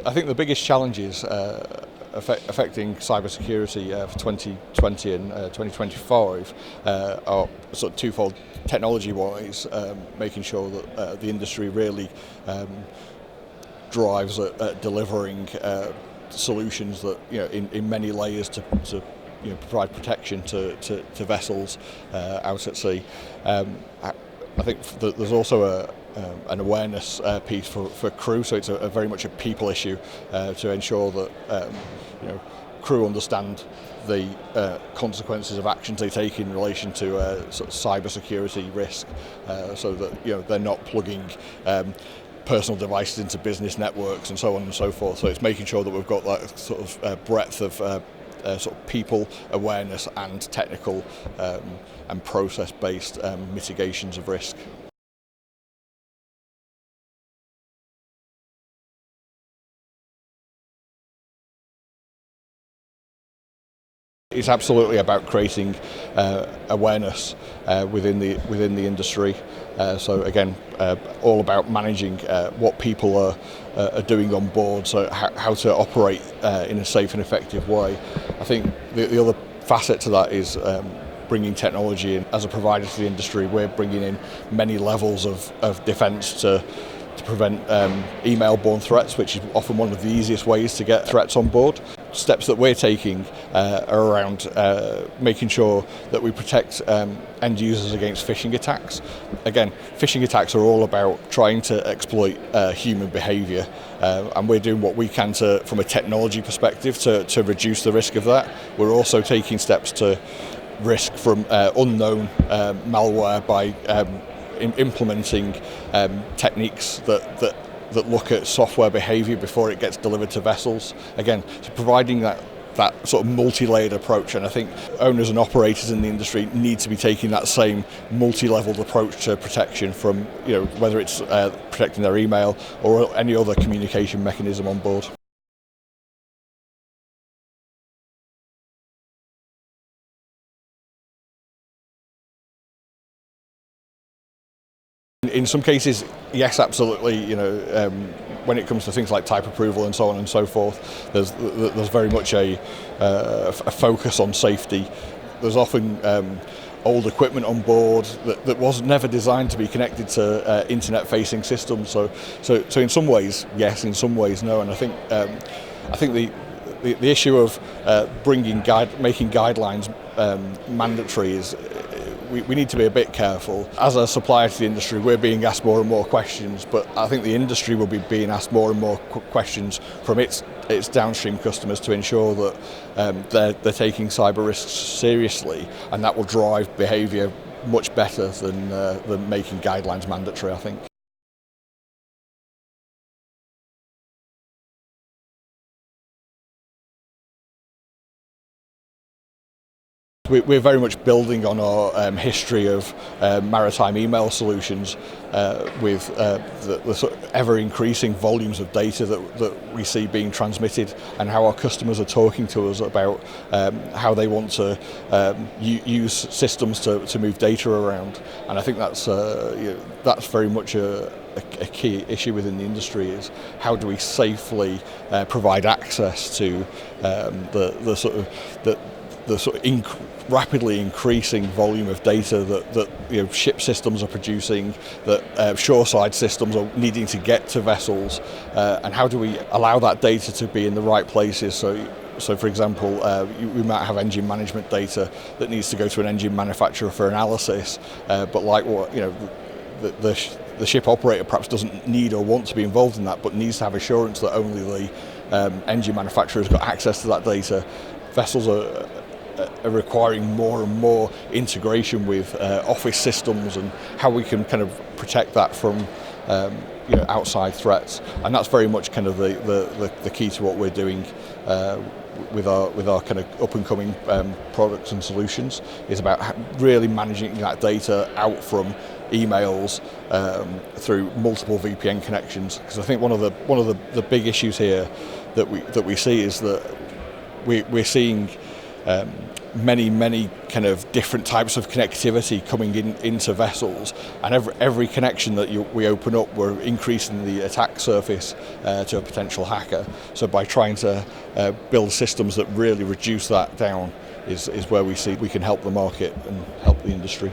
I think the biggest challenges affecting cybersecurity for 2020 and 2025 are sort of twofold. Technology-wise, making sure that the industry really drives at delivering solutions that in many layers to provide protection to vessels out at sea. I think there's also an awareness piece for crew, so it's very much a people issue to ensure that crew understand the consequences of actions they take in relation to sort of cybersecurity risk, so that they're not plugging personal devices into business networks and so on and so forth. So it's making sure that we've got that sort of breadth of sort of people awareness and technical and process-based mitigations of risk. It's absolutely about creating awareness within the industry. So again, all about managing what people are doing on board, so how to operate in a safe and effective way. I think the other facet to that is bringing technology in. As a provider to the industry, we're bringing in many levels of defence to prevent email-borne threats, which is often one of the easiest ways to get threats on board. Steps that we're taking are around making sure that we protect end users against phishing attacks. Again, phishing attacks are all about trying to exploit human behaviour, and we're doing what we can from a technology perspective to reduce the risk of that. We're also taking steps to risk from unknown malware by implementing techniques that look at software behaviour before it gets delivered to vessels. Again, so providing that sort of multi-layered approach, and I think owners and operators in the industry need to be taking that same multi-leveled approach to protection from whether it's protecting their email or any other communication mechanism on board. In some cases, yes, absolutely. When it comes to things like type approval and so on and so forth, there's very much a focus on safety. There's often old equipment on board that was never designed to be connected to internet-facing systems. So in some ways, yes. In some ways, no. And I think the issue of making guidelines mandatory is. We need to be a bit careful. As a supplier to the industry, we're being asked more and more questions, but I think the industry will be being asked more and more questions from its downstream customers to ensure that they're taking cyber risks seriously, and that will drive behaviour much better than making guidelines mandatory, I think. We're very much building on our history of maritime email solutions with the sort of ever-increasing volumes of data that we see being transmitted, and how our customers are talking to us about how they want to use systems to move data around. And I think that's very much a key issue within the industry, is how do we safely provide access to the sort of rapidly increasing volume of data that ship systems are producing, that shoreside systems are needing to get to vessels, and how do we allow that data to be in the right places? So for example, we might have engine management data that needs to go to an engine manufacturer for analysis, but like what the ship operator perhaps doesn't need or want to be involved in that, but needs to have assurance that only the engine manufacturer has got access to that data. Vessels are requiring more and more integration with office systems, and how we can kind of protect that from outside threats. And that's very much kind of the key to what we're doing with our kind of up and coming products and solutions, is about really managing that data out from emails through multiple VPN connections. Because I think one of the big issues here that we see is that we're seeing many kind of different types of connectivity coming into vessels, and every connection that we open up, we're increasing the attack surface to a potential hacker. So by trying to build systems that really reduce that down is where we see we can help the market and help the industry.